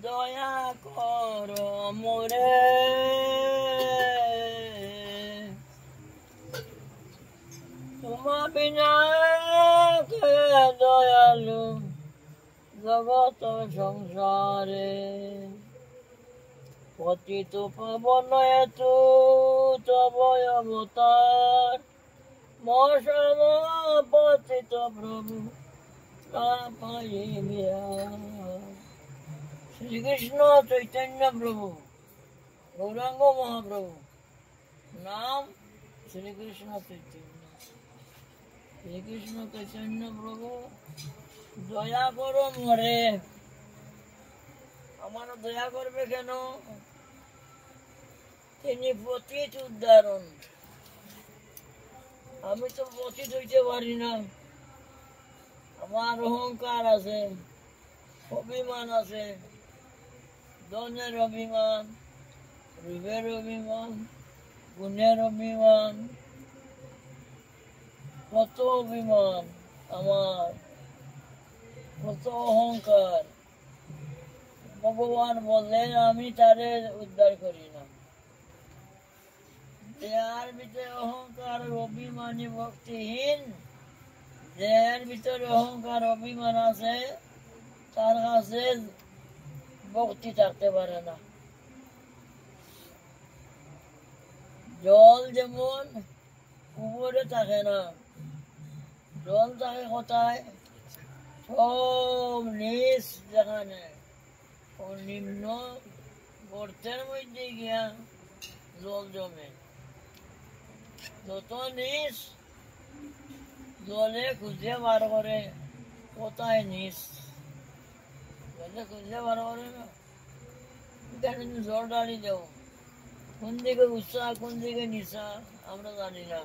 দয়া করো মোরে, তোমা বিনা কে দয়ালু জগত সংসারে, পতিত পাবন হেতু তব অবতার, মশম পতিত প্রভু পাইয়া। শ্রীকৃষ্ণ চৈতন্য প্রভু গৌরাঙ্গ মহাপ্রভু নাম শ্রীকৃষ্ণ চৈতন্য। শ্রীকৃষ্ণ চৈতন্য প্রভু দয়া করো মরে। আমার দয়া করবে কেন? তিনি পতিত উদ্ধারণ। আমি তো পতিত হইতে পারি না। আমার অহংকার আছে, অভিমান আছে, ধনের অভিমান, রূপের অভিমান, গুণের অভিমান, কত অভিমান আমার, কত অহংকার। ভগবান বললেন আমি তারে উদ্ধার করি না। যার ভিতরে অহংকার অভিমানী ভক্তিহীন, যার ভিতরে অহংকার অভিমান আছে তার কাছে ভক্তি থাকতে পারে না। জল যেমন উপরে থাকে না, জল থাকে কোথায়? সব নিচ যেখানে নিম্ন গর্তের মধ্যে গিয়া জল জমে। যত নিচ জলে খুঁজে বার করে কোথায় নিচ, জলে খুঁজে বার করে না। এখানে জল ডালি দেও, কোন দিকে উৎসা কোন দিকে নিচা আমরা জানি না,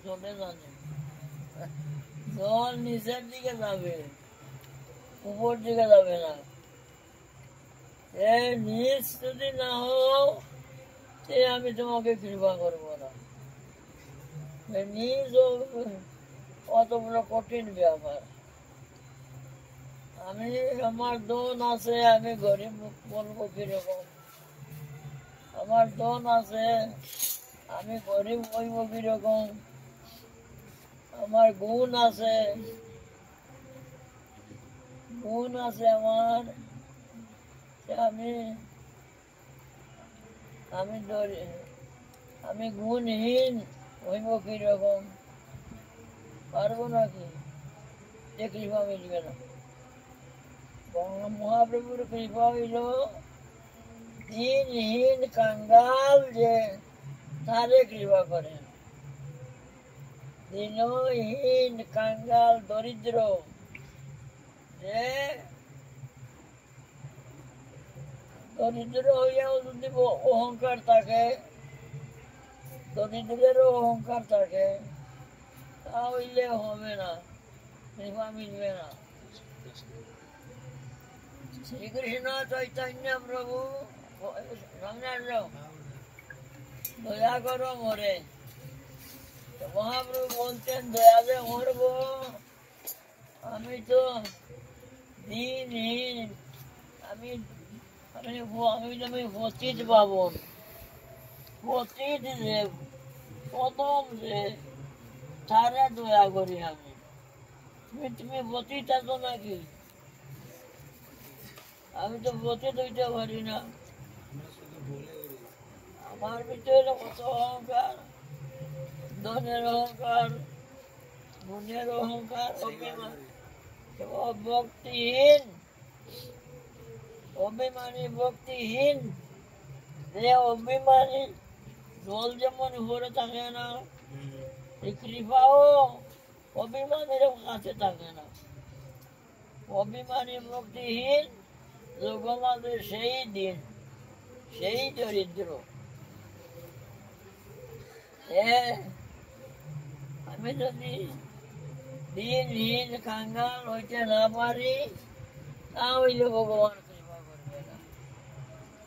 জলে জানে। জল নিচের দিকে যাবে, উপর দিকে যাবে না। এই নিচ যদি না হও তে আমি তোমাকে কৃপা করবো না। নিজ অত বড় কঠিন ব্যাপার। আমি আমার ধন আছে, আমি গরিব বলবো কিরকম? আমার ধন আছে, আমি গরিব বলবো কিরকম? আমার গুণ আছে, গুণ আছে আমার, আমি আমি আমি গুণহীন হইব কিরকম? পারবো নাকি? যে কৃপা মিলবে না। মহাপ্রভুর কৃপা হইল দিনহীন কাঙ্গাল যে তারে কৃপা করেন। দিনহীন কাঙ্গাল দরিদ্র যে দরিদ্র হইয়াও যদি অহংকার থাকে, দরিদ্রেরও অহংকার থাকে, তা হইলে হবে না, কৃপা মিলবে না। শ্রীকৃষ্ণ চৈতন্য প্রভু সামনে আসলো, দয়া করো মরে। মহাপ্রভু বলতেন দয়া যে মরবো, আমি তো দিনহীন, আমি আমি আমি পতিত পাবন, পতিত যে প্রথম যে তারে দয়া করি আমি। তুমি পতিত আছো নাকি? আমি তো পতিত হইতে পারি না। আমার ভিতরে কত অহংকার, ধনের অহংকার, গুণের অহংকার, অভিমান, ভক্তিহীন, অভিমানী ভক্তিহীন। যে অভিমানী জল যেমন উপরে থাকে না, এই কৃপাও অভিমানীর কাছে থাকে না। অভিমানী ভক্তিহীন জগমাদের সেই দিন, সেই দরিদ্র। আমি যদি দিনহীন কাঙ্গাল হইতে না পারি, তা হইলে ভগবান কৃপা করবে না।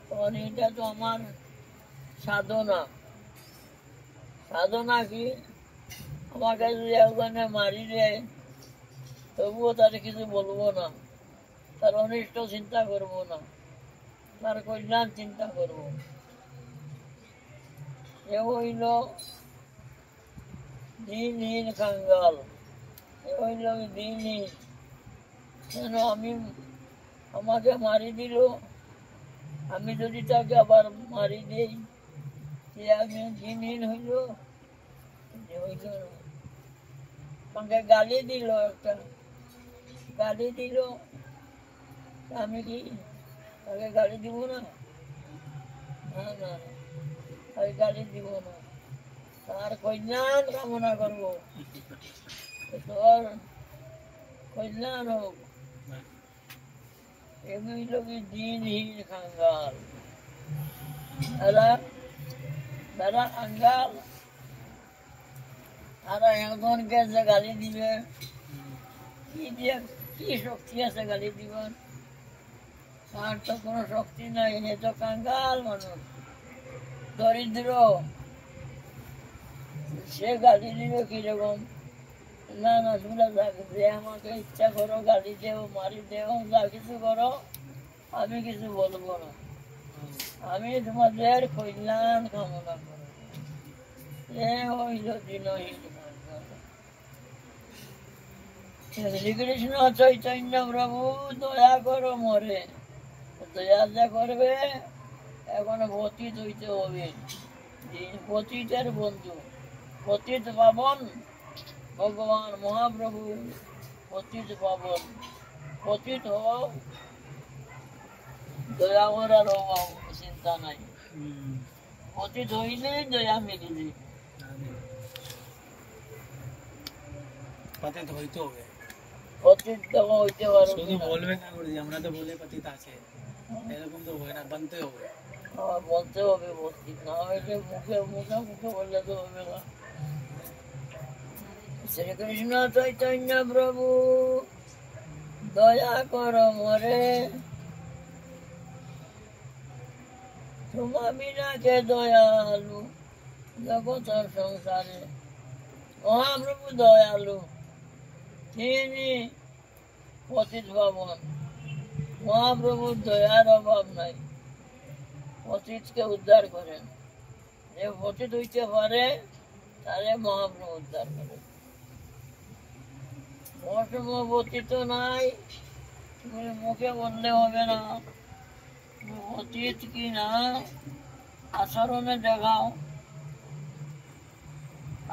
তখন এটা তো আমার সাধনা। সাধনা কি? আমাকে যদি ওখানে মারি দেয় তবুও তার কিছু বলবো না, তার অনিষ্ট চিন্তা করবো না। তার কল্যাণ চিন্তা করব। এ হইল দিনহীন কাঙ্গাল, এ হইল দিনহীন। কেন আমাকে মারি দিল, আমি যদি তাকে আবার মারি দিই, সে আমি দিনহীন হইল? হইল না। আমাকে গালি দিল, একটা গালি দিল, আমি কি তাকে গালি দিব না? না না, আমি গালি দিব না, তার কল্যাণ কামনা করব, তোর কল্যাণ হোক। এগুলি লোক দিনহীন কাঙ্গাল, তারা কাঙ্গাল, তারা একজনকে যে গালি দিবে, কি শক্তি আছে গালি দিবার? তার তো কোনো শক্তি নাই, এ তো কাঙ্গাল মানুষ, দরিদ্র। সে গালি দিবে কিরকম? না না, তোমরা যে আমাকে ইচ্ছা করো গালি দেও, মারি দেও, যা কিছু করো, আমি কিছু বলবো না, আমি তোমাদের কল্যাণ কামনা করব। এ হইল দিনহীন কাঙ্গাল। শ্রীকৃষ্ণ চৈতন্য প্রভু দয়া করো মরে, দয়া যা করবে, এখন পতিত হইতে হবে। পতিতের বন্ধু, পতিত পাবন ভগবান মহাপ্রভু, পতিত পাবন। পতিত হও, দয়া করার অভাব চিন্তা নাই। পতিত হইলে দয়া মিলিবে। পতিত হইতে হবে, পতিত তো হইতে পারবে শুধু না। বলবে না গুরুজি, আমরা তো বলে পতিত আছে, এরকম তো হয় না, বানতে হবে। বলতে হবে, পতিত না হইলে মুখে মুখে মুখে বললে তো হবে না। শ্রীকৃষ্ণ চৈতন্য প্রভু দয়া করো মরে, তোমা বিনা কে দয়ালু জগতের সংসারে। মহাপ্রভু দয়ালু, তিনি পতিত পাবন। মহাপ্রভুর দয়ার অভাব নাই, পতিতকে উদ্ধার করেন। যে পতিত হইতে পারে তারে মহাপ্রভু উদ্ধার করেন। মহাপ্রভু পতিত নাই, তুমি মুখে বললে হবে না, অতীত কি না আচরণে দেখাও,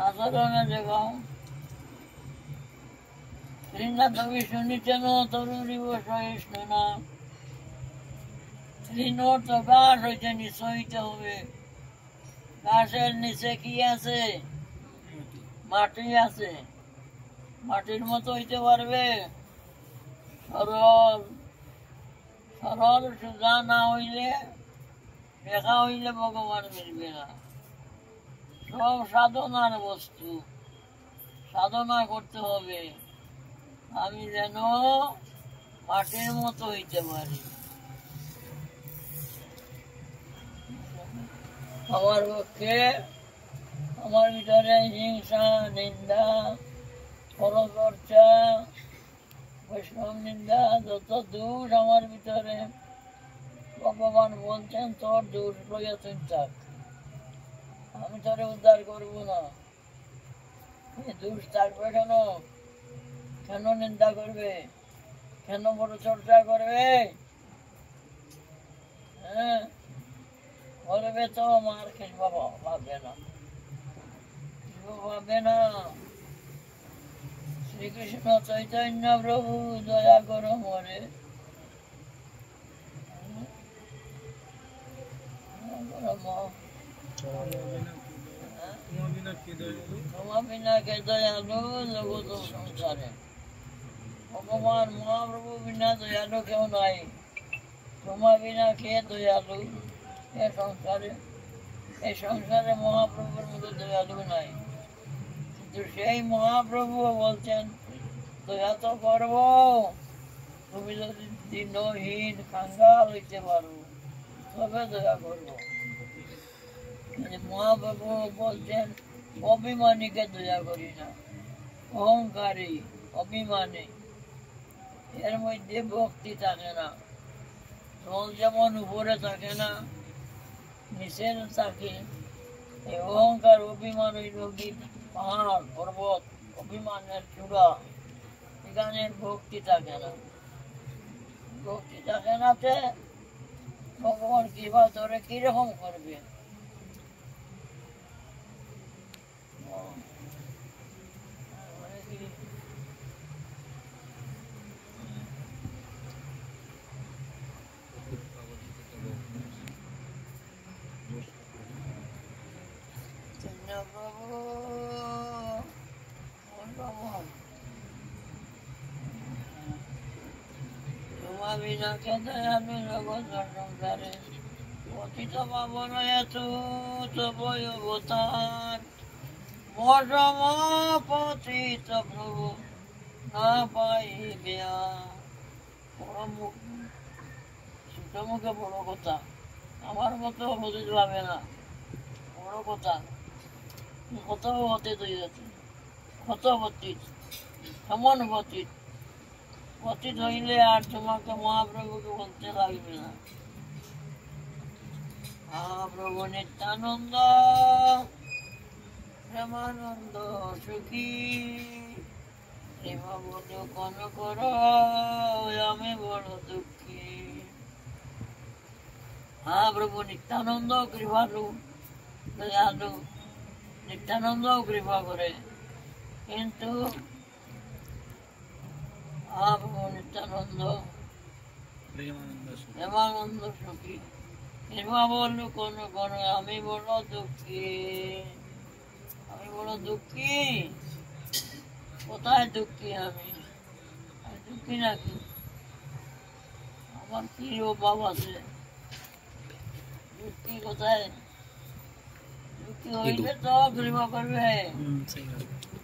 আচরণে দেখাও। শ্রীনাথবি শুনিছেন তরুণীব সহিষ্ণু না, তৃণর তো ঘাস হইতে নিচে হইতে হবে। ঘাসের নিচে কি আছে? মাটি আছে। মাটির মতো হইতে পারবে? সরল সরল সোজা না হইলে, দেখা হইলে ভগবান মিলবে না। সব সাধনার বস্তু, সাধনা করতে হবে। আমি যেন মাটির মতো হইতে পারি। আমার পক্ষে, আমার ভিতরে হিংসা, নিন্দা, পরচর্চা, বৈষ্ণব নিন্দা, যত দোষ আমার ভিতরে, ভগবান বলছেন তোর দোষ লইয়া তুই থাক, আমি তোরে উদ্ধার করবো না। দোষ থাকবে কেন? কেন নিন্দা করবে? কেন পরচর্চা করবে? হ্যাঁ, করবে তো মার খেলবা, ভাববে না, ভাববে না। শ্রীকৃষ্ণ চৈতন্য প্রভু দয়া করো মরে, তোমা বিনা কে দয়ালু জগত সংসারে। ভগবান মহাপ্রভু বিনা দয়ালু কেউ নাই। তোমা বিনা কে দয়ালু এ সংসারে? এই সংসারে মহাপ্রভুর মতো দয়ালু নাই। কিন্তু সেই মহাপ্রভু বলছেন দয়া তো করবো, তুমি যদি দিনহীন কাঙ্গাল হইতে পারো তবে দয়া করবো। মহাপ্রভু বলছেন অভিমানীকে দয়া করি না, অহংকারী, অভিমানী, এর মধ্যে ভক্তি থাকে না। জল যেমন উপরে থাকে না, নিচে থাকে, এই অহংকার অভিমান হইল কি পাহাড় পর্বত, অভিমানের চূড়া, এখানে ভক্তি থাকে না। ভক্তি থাকে না, ভগবান কৃপা তোরে কিরকম করবে? বিনা খেতে আমি জগৎ সংসারে পতিত পাবন অবতার মরম পতিত প্রভু না পাইবে। ছোট মুখে বড় কথা, আমার মতো বুঝতে পারবে না। বড় কথা কত অতীত হয়ে যাচ্ছে, কত অতীত, সমান অতীত। অতীত হইলে আর তোমাকে মহাপ্রভুকে বলতে লাগবে না। মহাপ্রভু নিত্যানন্দ প্রেমানন্দ সুখী বধু কোন কর আমি বড় দুঃখী। মহাপ্রভু নিত্যানন্দ কৃপালু দয়ালু, নিত্যানন্দ কৃপা করে, কিন্তু নিত্যানন্দ প্রেমানন্দ সুখী কৃপা বলল কোন কোন আমি বড় দুঃখী। আমি বড় দুঃখী, কোথায় দুঃখী? আমি দুঃখী নাকি? আমার কি অভাব আছে? দুঃখী কোথায়? দুঃখী হইলে তো কৃপা করবে।